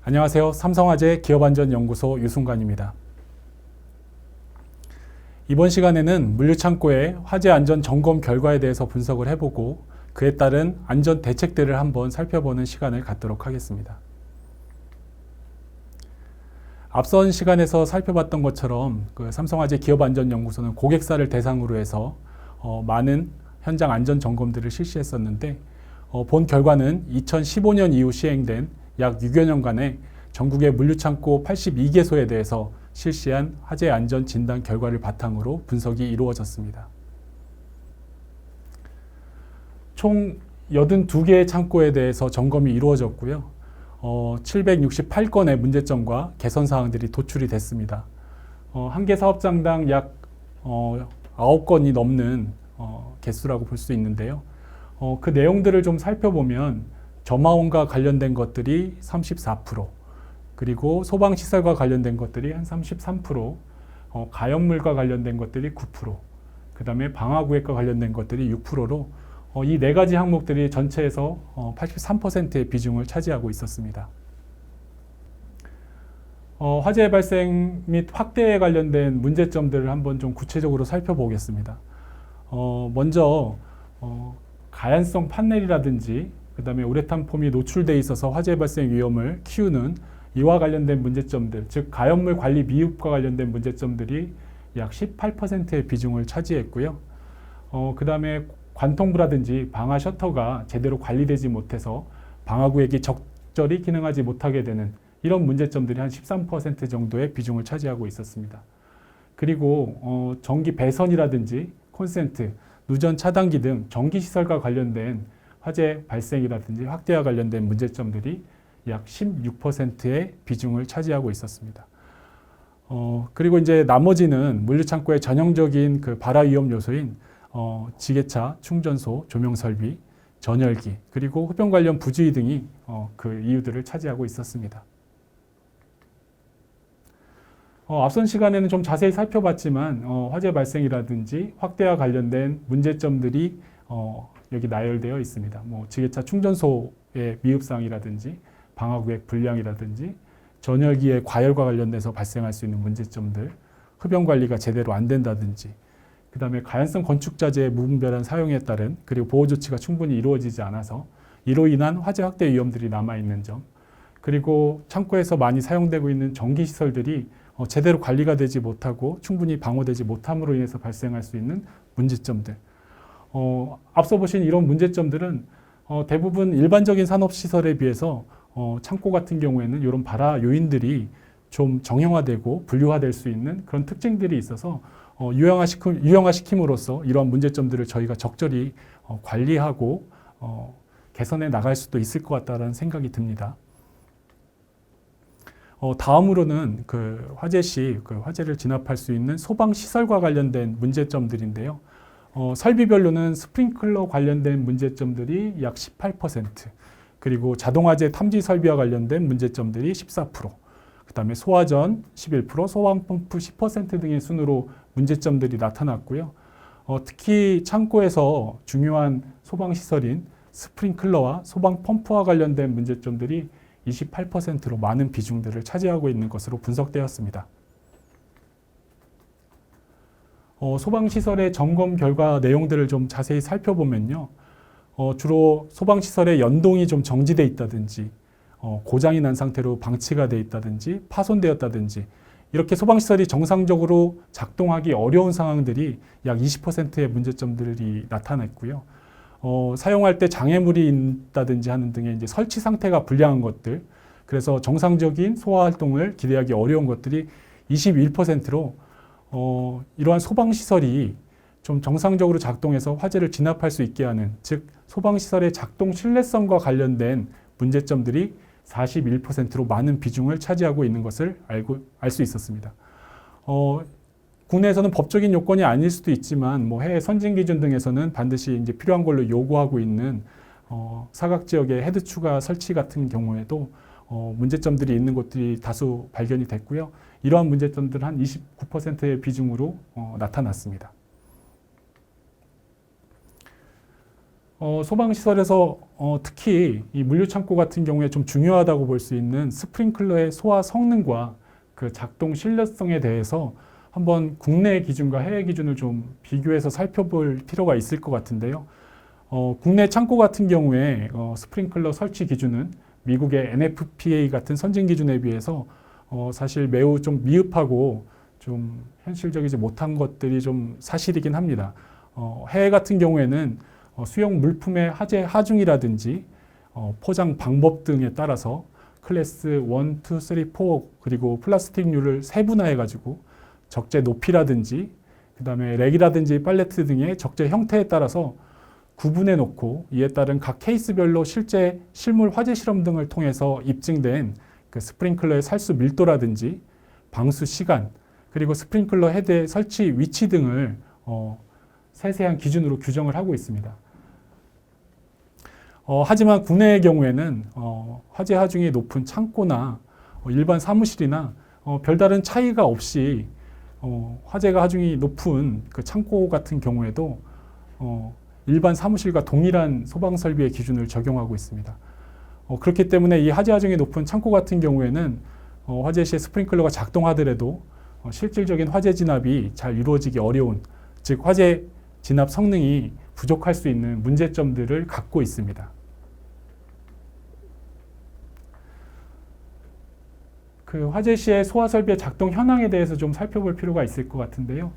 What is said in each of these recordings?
안녕하세요. 삼성화재 기업안전연구소 유승관입니다. 이번 시간에는 물류창고의 화재 안전 점검 결과에 대해서 분석을 해보고 그에 따른 안전 대책들을 한번 살펴보는 시간을 갖도록 하겠습니다. 앞선 시간에서 살펴봤던 것처럼 삼성화재 기업안전연구소는 고객사를 대상으로 해서 많은 현장 안전 점검들을 실시했었는데 본 결과는 2015년 이후 시행된 약 6여 년간의 전국의 물류창고 82개소에 대해서 실시한 화재 안전 진단 결과를 바탕으로 분석이 이루어졌습니다. 총 82개의 창고에 대해서 점검이 이루어졌고요. 768건의 문제점과 개선 사항들이 도출이 됐습니다. 한 개 사업장당 약 9건이 넘는 개수라고 볼 수 있는데요. 그 내용들을 좀 살펴보면 점화원과 관련된 것들이 34%, 그리고 소방시설과 관련된 것들이 한 33%, 가연물과 관련된 것들이 9%, 그 다음에 방화구획과 관련된 것들이 6%로 이 네 가지 항목들이 전체에서 83%의 비중을 차지하고 있었습니다. 화재 발생 및 확대에 관련된 문제점들을 한번 좀 구체적으로 살펴보겠습니다. 먼저 가연성 판넬이라든지 그 다음에 우레탄 폼이 노출되어 있어서 화재 발생 위험을 키우는 이와 관련된 문제점들, 즉 가연물 관리 미흡과 관련된 문제점들이 약 18%의 비중을 차지했고요. 그 다음에 관통부라든지 방화 셔터가 제대로 관리되지 못해서 방화구획이 적절히 기능하지 못하게 되는 이런 문제점들이 한 13% 정도의 비중을 차지하고 있었습니다. 그리고 전기 배선이라든지 콘센트, 누전 차단기 등 전기시설과 관련된 화재 발생이라든지 확대와 관련된 문제점들이 약 16%의 비중을 차지하고 있었습니다. 그리고 이제 나머지는 물류창고의 전형적인 그 발화 위험 요소인 지게차, 충전소, 조명 설비, 전열기, 그리고 흡연 관련 부주의 등이 그 이유들을 차지하고 있었습니다. 앞선 시간에는 좀 자세히 살펴봤지만 화재 발생이라든지 확대와 관련된 문제점들이 여기 나열되어 있습니다. 지게차 충전소의 미흡사항이라든지 방화구획 불량이라든지 전열기의 과열과 관련돼서 발생할 수 있는 문제점들, 흡연 관리가 제대로 안 된다든지, 그 다음에 가연성 건축자재의 무분별한 사용에 따른 그리고 보호 조치가 충분히 이루어지지 않아서 이로 인한 화재 확대 위험들이 남아있는 점, 그리고 창고에서 많이 사용되고 있는 전기시설들이 제대로 관리가 되지 못하고 충분히 방호되지 못함으로 인해서 발생할 수 있는 문제점들. 앞서 보신 이런 문제점들은 대부분 일반적인 산업시설에 비해서 창고 같은 경우에는 이런 발화 요인들이 좀 정형화되고 분류화될 수 있는 그런 특징들이 있어서 유형화시킴으로써 이러한 문제점들을 저희가 적절히 관리하고 개선해 나갈 수도 있을 것 같다는 생각이 듭니다. 다음으로는 그 화재 시 그 화재를 진압할 수 있는 소방시설과 관련된 문제점들인데요. 설비별로는 스프링클러 관련된 문제점들이 약 18%, 그리고 자동화재 탐지 설비와 관련된 문제점들이 14%, 그 다음에 소화전 11%, 소방펌프 10% 등의 순으로 문제점들이 나타났고요. 특히 창고에서 중요한 소방시설인 스프링클러와 소방펌프와 관련된 문제점들이 28%로 많은 비중들을 차지하고 있는 것으로 분석되었습니다. 소방시설의 점검 결과 내용들을 좀 자세히 살펴보면요. 주로 소방시설의 연동이 좀 정지되어 있다든지, 고장이 난 상태로 방치가 되어 있다든지, 파손되었다든지, 이렇게 소방시설이 정상적으로 작동하기 어려운 상황들이 약 20%의 문제점들이 나타났고요. 사용할 때 장애물이 있다든지 하는 등의 이제 설치 상태가 불량한 것들, 그래서 정상적인 소화 활동을 기대하기 어려운 것들이 21%로 이러한 소방시설이 좀 정상적으로 작동해서 화재를 진압할 수 있게 하는, 즉 소방시설의 작동 신뢰성과 관련된 문제점들이 41%로 많은 비중을 차지하고 있는 것을 알 수 있었습니다. 국내에서는 법적인 요건이 아닐 수도 있지만 해외 선진 기준 등에서는 반드시 이제 필요한 걸로 요구하고 있는 사각 지역의 헤드 추가 설치 같은 경우에도 문제점들이 있는 곳들이 다수 발견이 됐고요. 이러한 문제점들은 한 29%의 비중으로 나타났습니다. 소방시설에서 특히 이 물류창고 같은 경우에 좀 중요하다고 볼 수 있는 스프링클러의 소화 성능과 그 작동 신뢰성에 대해서 한번 국내 기준과 해외 기준을 좀 비교해서 살펴볼 필요가 있을 것 같은데요. 국내 창고 같은 경우에 스프링클러 설치 기준은 미국의 NFPA 같은 선진 기준에 비해서 사실 매우 좀 미흡하고 좀 현실적이지 못한 것들이 좀 사실이긴 합니다. 해외 같은 경우에는 수용 물품의 화재 하중이라든지 포장 방법 등에 따라서 클래스 1, 2, 3, 4 그리고 플라스틱류를 세분화해 가지고 적재 높이라든지 그다음에 렉이라든지 팔레트 등의 적재 형태에 따라서 구분해 놓고 이에 따른 각 케이스별로 실제 실물 화재 실험 등을 통해서 입증된 그 스프링클러의 살수 밀도라든지 방수 시간 그리고 스프링클러 헤드의 설치 위치 등을 세세한 기준으로 규정을 하고 있습니다. 하지만 국내의 경우에는 화재 하중이 높은 창고나 일반 사무실이나 별다른 차이가 없이 화재가 하중이 높은 그 창고 같은 경우에도 일반 사무실과 동일한 소방 설비의 기준을 적용하고 있습니다. 그렇기 때문에 이 화재 하중이 높은 창고 같은 경우에는 화재 시에 스프링클러가 작동하더라도 실질적인 화재 진압이 잘 이루어지기 어려운, 즉 화재 진압 성능이 부족할 수 있는 문제점들을 갖고 있습니다. 그 화재 시의 소화 설비의 작동 현황에 대해서 좀 살펴볼 필요가 있을 것 같은데요.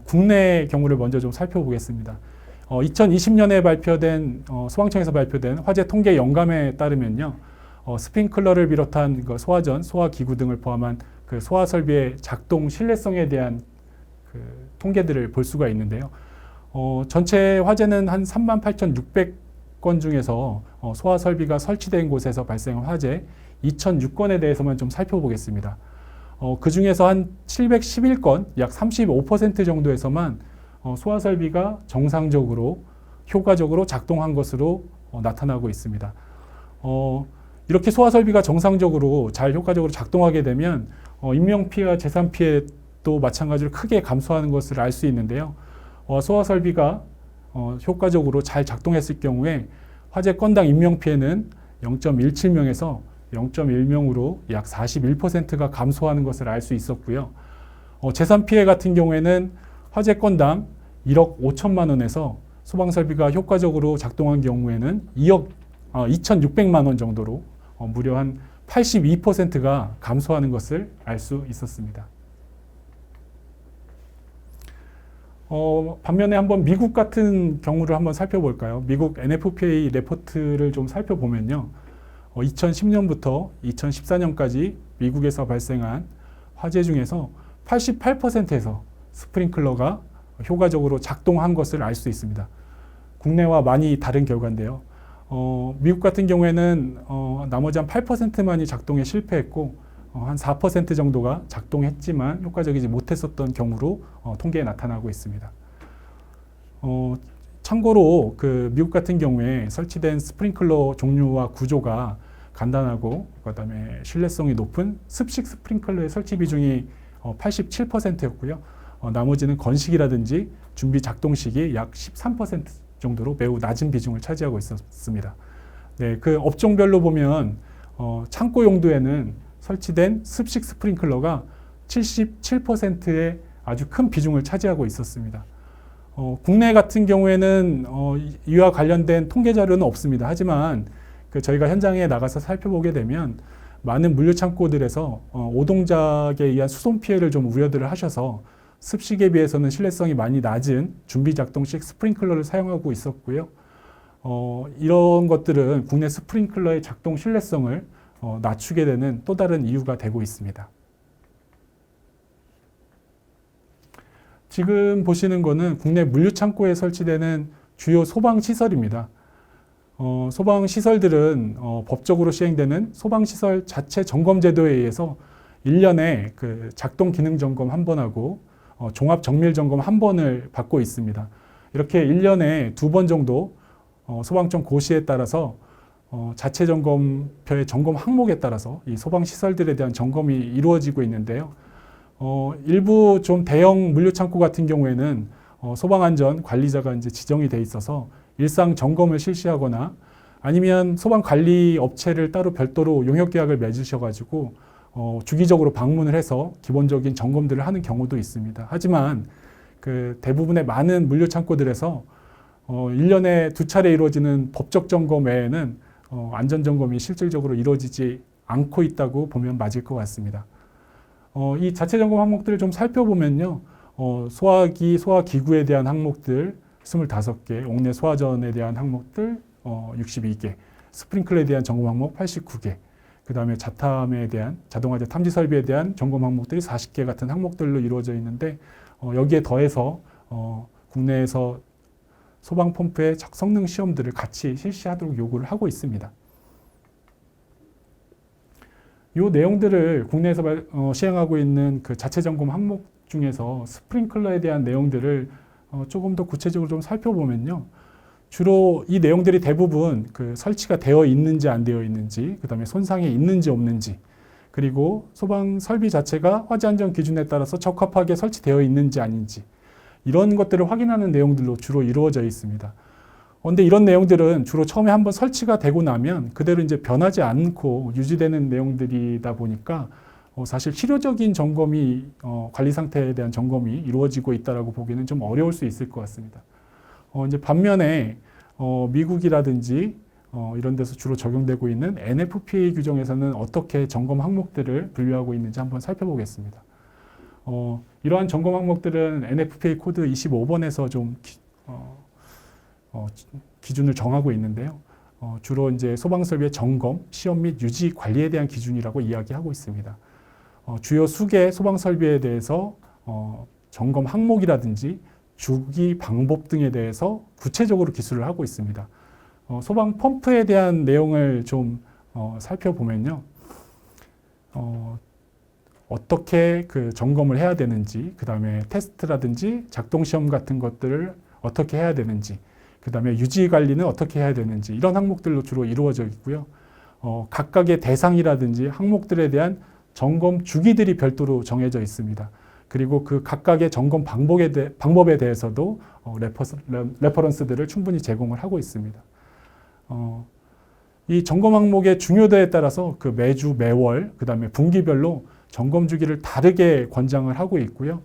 국내 경우를 먼저 좀 살펴보겠습니다. 2020년에 발표된 소방청에서 발표된 화재 통계 영감에 따르면요, 스프링클러를 비롯한 그 소화전, 소화기구 등을 포함한 그 소화 설비의 작동 신뢰성에 대한 그 통계들을 볼 수가 있는데요. 전체 화재는 한 38,600건 중에서 소화 설비가 설치된 곳에서 발생한 화재 2,006건에 대해서만 좀 살펴보겠습니다. 그 중에서 한 711건, 약 35% 정도에서만 소화 설비가 정상적으로 효과적으로 작동한 것으로 나타나고 있습니다. 이렇게 소화 설비가 정상적으로 잘 효과적으로 작동하게 되면 인명 피해와 재산 피해도 마찬가지로 크게 감소하는 것을 알 수 있는데요. 소화 설비가 효과적으로 잘 작동했을 경우에 화재 건당 인명 피해는 0.17명에서 0.1명으로 약 41%가 감소하는 것을 알 수 있었고요. 재산 피해 같은 경우에는 화재 건당 1억 5천만 원에서 소방 설비가 효과적으로 작동한 경우에는 2,600만 원 정도로 무려 한 82%가 감소하는 것을 알 수 있었습니다. 반면에 한번 미국 같은 경우를 한번 살펴볼까요? 미국 NFPA 레포트를 좀 살펴보면요. 2010년부터 2014년까지 미국에서 발생한 화재 중에서 88%에서 스프링클러가 효과적으로 작동한 것을 알 수 있습니다. 국내와 많이 다른 결과인데요. 미국 같은 경우에는 나머지 한 8%만이 작동에 실패했고 한 4% 정도가 작동했지만 효과적이지 못했었던 경우로 통계에 나타나고 있습니다. 참고로 그 미국 같은 경우에 설치된 스프링클러 종류와 구조가 간단하고 그다음에 신뢰성이 높은 습식 스프링클러의 설치 비중이 87%였고요. 나머지는 건식이라든지 준비 작동식이 약 13% 정도로 매우 낮은 비중을 차지하고 있었습니다. 네, 그 업종별로 보면 창고 용도에는 설치된 습식 스프링클러가 77%의 아주 큰 비중을 차지하고 있었습니다. 국내 같은 경우에는 이와 관련된 통계 자료는 없습니다. 하지만 저희가 현장에 나가서 살펴보게 되면 많은 물류 창고들에서 오동작에 의한 수손 피해를 좀 우려들을 하셔서 습식에 비해서는 신뢰성이 많이 낮은 준비 작동식 스프링클러를 사용하고 있었고요. 이런 것들은 국내 스프링클러의 작동 신뢰성을 낮추게 되는 또 다른 이유가 되고 있습니다. 지금 보시는 거는 국내 물류창고에 설치되는 주요 소방시설입니다. 소방시설들은 법적으로 시행되는 소방시설 자체 점검제도에 의해서 1년에 그 작동 기능 점검 한 번하고 종합 정밀 점검 한 번을 받고 있습니다. 이렇게 1년에 2번 정도 소방청 고시에 따라서 자체 점검표의 점검 항목에 따라서 이 소방시설들에 대한 점검이 이루어지고 있는데요. 일부 좀 대형 물류창고 같은 경우에는 소방안전 관리자가 이제 지정이 돼 있어서 일상 점검을 실시하거나 아니면 소방 관리 업체를 따로 별도로 용역 계약을 맺으셔가지고 주기적으로 방문을 해서 기본적인 점검들을 하는 경우도 있습니다. 하지만 그 대부분의 많은 물류 창고들에서 1년에 2차례 이루어지는 법적 점검 외에는 안전 점검이 실질적으로 이루어지지 않고 있다고 보면 맞을 것 같습니다. 이 자체 점검 항목들을 좀 살펴보면요. 소화기, 소화기구에 대한 항목들 25개, 옥내 소화전에 대한 항목들 62개, 스프링클러에 대한 점검 항목 89개, 그 다음에 자탐에 대한 자동화재 탐지 설비에 대한 점검 항목들이 40개 같은 항목들로 이루어져 있는데 여기에 더해서 국내에서 소방 펌프의 성능 시험들을 같이 실시하도록 요구를 하고 있습니다. 이 내용들을 국내에서 시행하고 있는 그 자체 점검 항목 중에서 스프링클러에 대한 내용들을 조금 더 구체적으로 좀 살펴보면요. 주로 이 내용들이 대부분 그 설치가 되어 있는지 안 되어 있는지, 그 다음에 손상이 있는지 없는지, 그리고 소방 설비 자체가 화재 안전 기준에 따라서 적합하게 설치되어 있는지 아닌지, 이런 것들을 확인하는 내용들로 주로 이루어져 있습니다. 그런데 이런 내용들은 주로 처음에 한번 설치가 되고 나면 그대로 이제 변하지 않고 유지되는 내용들이다 보니까 사실 실효적인 점검이 관리 상태에 대한 점검이 이루어지고 있다라고 보기는 좀 어려울 수 있을 것 같습니다. 이제 반면에 미국이라든지 이런 데서 주로 적용되고 있는 NFPA 규정에서는 어떻게 점검 항목들을 분류하고 있는지 한번 살펴보겠습니다. 이러한 점검 항목들은 NFPA 코드 25번에서 좀 기준을 정하고 있는데요. 주로 이제 소방 설비의 점검, 시험 및 유지 관리에 대한 기준이라고 이야기하고 있습니다. 주요 수개 소방 설비에 대해서 점검 항목이라든지 주기 방법 등에 대해서 구체적으로 기술을 하고 있습니다. 소방 펌프에 대한 내용을 좀 살펴보면요. 어떻게 그 점검을 해야 되는지, 그 다음에 테스트라든지 작동 시험 같은 것들을 어떻게 해야 되는지, 그 다음에 유지 관리는 어떻게 해야 되는지, 이런 항목들로 주로 이루어져 있고요. 각각의 대상이라든지 항목들에 대한 점검 주기들이 별도로 정해져 있습니다. 그리고 그 각각의 점검 방법에 대해서도 레퍼런스들을 충분히 제공을 하고 있습니다. 이 점검 항목의 중요도에 따라서 그 매주, 매월, 그 다음에 분기별로 점검 주기를 다르게 권장을 하고 있고요.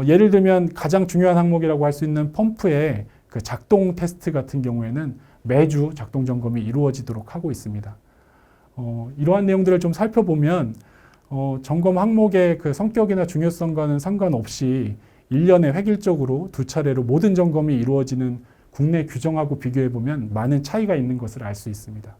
예를 들면 가장 중요한 항목이라고 할 수 있는 펌프의 그 작동 테스트 같은 경우에는 매주 작동 점검이 이루어지도록 하고 있습니다. 이러한 내용들을 좀 살펴보면 점검 항목의 그 성격이나 중요성과는 상관없이 1년에 획일적으로 2차례로 모든 점검이 이루어지는 국내 규정하고 비교해 보면 많은 차이가 있는 것을 알 수 있습니다.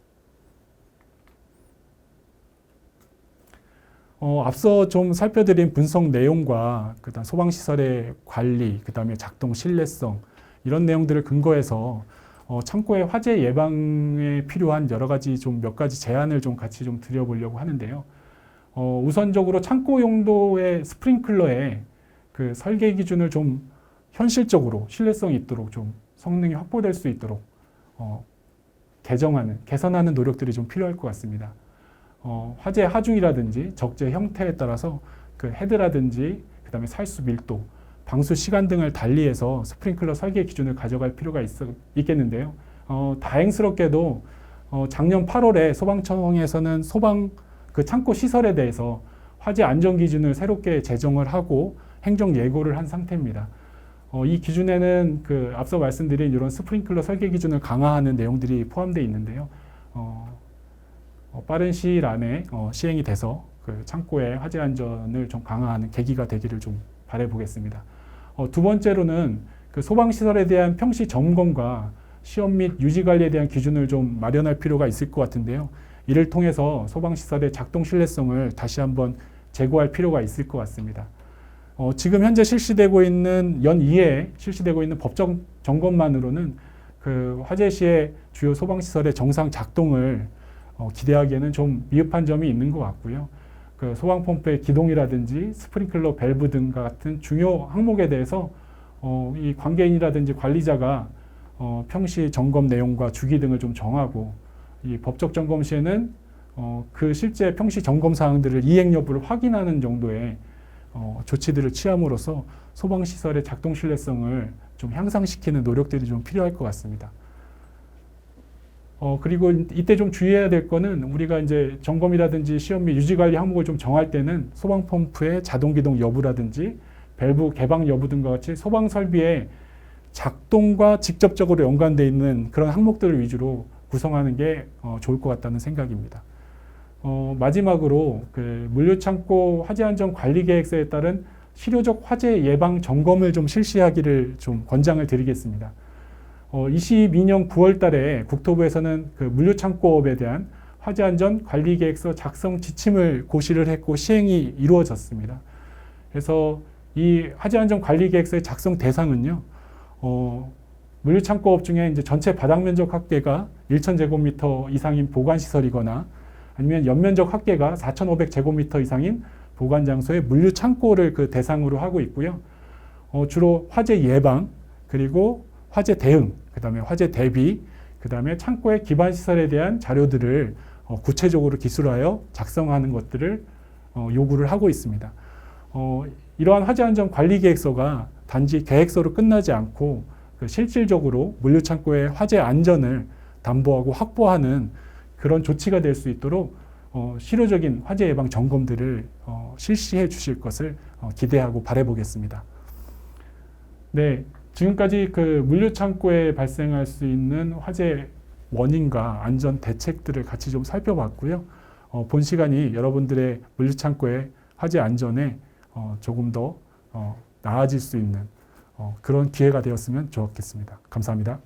앞서 좀 살펴드린 분석 내용과 그다음 소방시설의 관리, 그 다음에 작동 신뢰성, 이런 내용들을 근거해서 창고의 화재 예방에 필요한 여러 가지 몇 가지 제안을 좀 같이 좀 드려보려고 하는데요. 우선적으로 창고 용도의 스프링클러의 그 설계 기준을 좀 현실적으로 신뢰성이 있도록 좀 성능이 확보될 수 있도록 개선하는 노력들이 좀 필요할 것 같습니다. 화재 하중이라든지 적재 형태에 따라서 그 헤드라든지 그 다음에 살수 밀도, 방수 시간 등을 달리해서 스프링클러 설계 기준을 가져갈 필요가 있겠는데요. 다행스럽게도 작년 8월에 소방청에서는 소방 그 창고 시설에 대해서 화재 안전 기준을 새롭게 제정을 하고 행정 예고를 한 상태입니다. 이 기준에는 그 앞서 말씀드린 이런 스프링클러 설계 기준을 강화하는 내용들이 포함되어 있는데요. 빠른 시일 안에 시행이 돼서 그 창고의 화재 안전을 좀 강화하는 계기가 되기를 좀 바라보겠습니다. 두 번째로는 그 소방시설에 대한 평시 점검과 시험 및 유지 관리에 대한 기준을 좀 마련할 필요가 있을 것 같은데요. 이를 통해서 소방시설의 작동 신뢰성을 다시 한번 제고할 필요가 있을 것 같습니다. 지금 현재 실시되고 있는 연 2회 실시되고 있는 법적 점검만으로는 그 화재 시에 주요 소방시설의 정상 작동을 기대하기에는 좀 미흡한 점이 있는 것 같고요. 그 소방펌프의 기동이라든지 스프링클러 밸브 등 같은 중요 항목에 대해서 이 관계인이라든지 관리자가 평시 점검 내용과 주기 등을 좀 정하고 이 법적 점검 시에는 그 실제 평시 점검 사항들을 이행 여부를 확인하는 정도의 조치들을 취함으로써 소방시설의 작동 신뢰성을 좀 향상시키는 노력들이 좀 필요할 것 같습니다. 그리고 이때 좀 주의해야 될 거는 우리가 이제 점검이라든지 시험 및 유지관리 항목을 좀 정할 때는 소방펌프의 자동기동 여부라든지 밸브 개방 여부 등과 같이 소방 설비의 작동과 직접적으로 연관되어 있는 그런 항목들을 위주로 구성하는 게 좋을 것 같다는 생각입니다. 마지막으로 그 물류창고 화재안전관리계획서에 따른 실효적 화재 예방 점검을 좀 실시하기를 좀 권장을 드리겠습니다. 22년 9월 달에 국토부에서는 그 물류창고업에 대한 화재안전관리계획서 작성 지침을 고시를 했고 시행이 이루어졌습니다. 그래서 이 화재안전관리계획서의 작성 대상은요, 물류창고업 중에 이제 전체 바닥면적 합계가 1,000제곱미터 이상인 보관시설이거나 아니면 연면적 합계가 4,500제곱미터 이상인 보관장소의 물류창고를 그 대상으로 하고 있고요. 주로 화재 예방, 그리고 화재 대응, 그 다음에 화재 대비, 그 다음에 창고의 기반시설에 대한 자료들을 구체적으로 기술하여 작성하는 것들을 요구를 하고 있습니다. 이러한 화재안전관리계획서가 단지 계획서로 끝나지 않고 실질적으로 물류창고의 화재 안전을 담보하고 확보하는 그런 조치가 될 수 있도록 실효적인 화재 예방 점검들을 실시해 주실 것을 기대하고 바라보겠습니다. 네, 지금까지 그 물류창고에 발생할 수 있는 화재 원인과 안전 대책들을 같이 좀 살펴봤고요. 본 시간이 여러분들의 물류창고의 화재 안전에 조금 더 나아질 수 있는 그런 기회가 되었으면 좋겠습니다. 감사합니다.